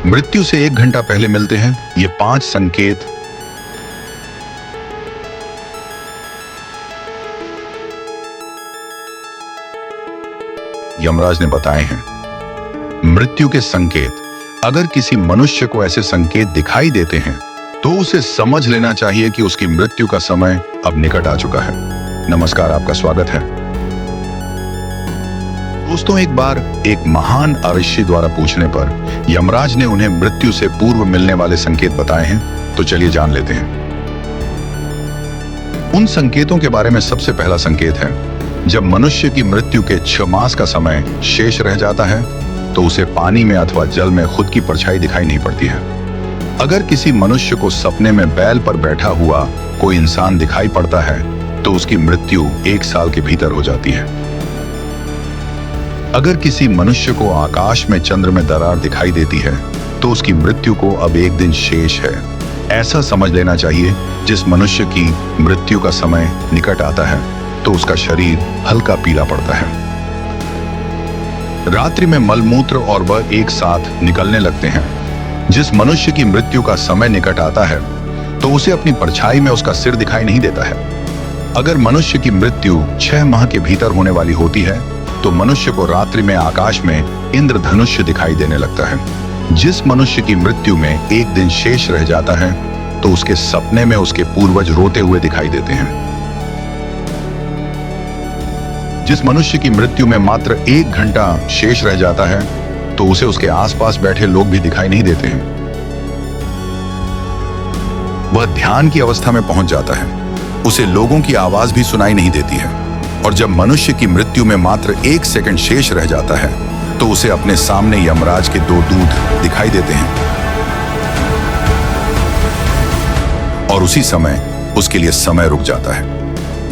मृत्यु से 1 घंटा पहले मिलते हैं ये 5 संकेत। यमराज ने बताए हैं। मृत्यु के संकेत। अगर किसी मनुष्य को ऐसे संकेत दिखाई देते हैं तो उसे समझ लेना चाहिए कि उसकी मृत्यु का समय अब निकट आ चुका है। नमस्कार, आपका स्वागत है। दोस्तों, एक बार एक महान ऋषि द्वारा पूछने पर यमराज ने उन्हें मृत्यु से पूर्व मिलने वाले संकेत बताए हैं। तो चलिए जान लेते हैं। उन संकेतों के बारे में सबसे पहला संकेत है, जब मनुष्य की मृत्यु के 6 मास का समय शेष रह जाता है तो उसे पानी में अथवा जल में खुद की परछाई दिखाई नहीं पड़ती है। अगर किसी मनुष्य को सपने में बैल पर बैठा हुआ कोई इंसान दिखाई पड़ता है तो उसकी मृत्यु 1 साल के भीतर हो जाती है। अगर किसी मनुष्य को आकाश में चंद्र में दरार दिखाई देती है तो उसकी मृत्यु को अब 1 दिन शेष है। ऐसा समझ लेना चाहिए, जिस मनुष्य की मृत्यु का समय निकट आता है तो उसका शरीर हल्का पीला पड़ता है। रात्रि में मलमूत्र और वह एक साथ निकलने लगते हैं। जिस मनुष्य की मृत्यु का समय निकट आता है तो उसे अपनी परछाई में उसका सिर दिखाई नहीं देता है। अगर मनुष्य की मृत्यु 6 माह के भीतर होने वाली होती है तो मनुष्य को रात्रि में आकाश में इंद्रधनुष दिखाई देने लगता है। जिस मनुष्य की मृत्यु में 1 दिन शेष रह जाता है तो उसके सपने में उसके पूर्वज रोते हुए दिखाई देते हैं। जिस मनुष्य की मृत्यु में मात्र 1 घंटा शेष रह जाता है तो उसे उसके आसपास बैठे लोग भी दिखाई नहीं देते हैं। वह ध्यान की अवस्था में पहुंच जाता है। उसे लोगों की आवाज भी सुनाई नहीं देती है। और जब मनुष्य की मृत्यु में मात्र 1 सेकंड शेष रह जाता है तो उसे अपने सामने यमराज के 2 दूत दिखाई देते हैं। और उसी समय उसके लिए समय रुक जाता है।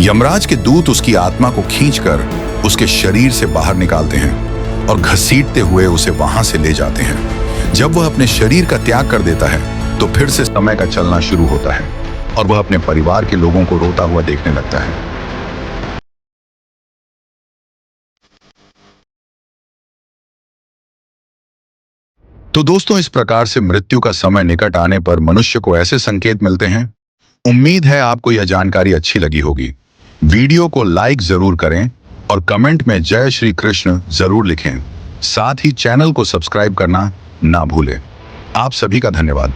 यमराज के दूत उसकी आत्मा को खींचकर उसके शरीर से बाहर निकालते हैं और घसीटते हुए उसे वहां से ले जाते हैं। जब वह अपने शरीर का त्याग कर देता है तो फिर से समय का चलना शुरू होता है और वह अपने परिवार के लोगों को रोता हुआ देखने लगता है। तो दोस्तों, इस प्रकार से मृत्यु का समय निकट आने पर मनुष्य को ऐसे संकेत मिलते हैं। उम्मीद है आपको यह जानकारी अच्छी लगी होगी। वीडियो को लाइक जरूर करें और कमेंट में जय श्री कृष्ण जरूर लिखें। साथ ही चैनल को सब्सक्राइब करना ना भूलें। आप सभी का धन्यवाद।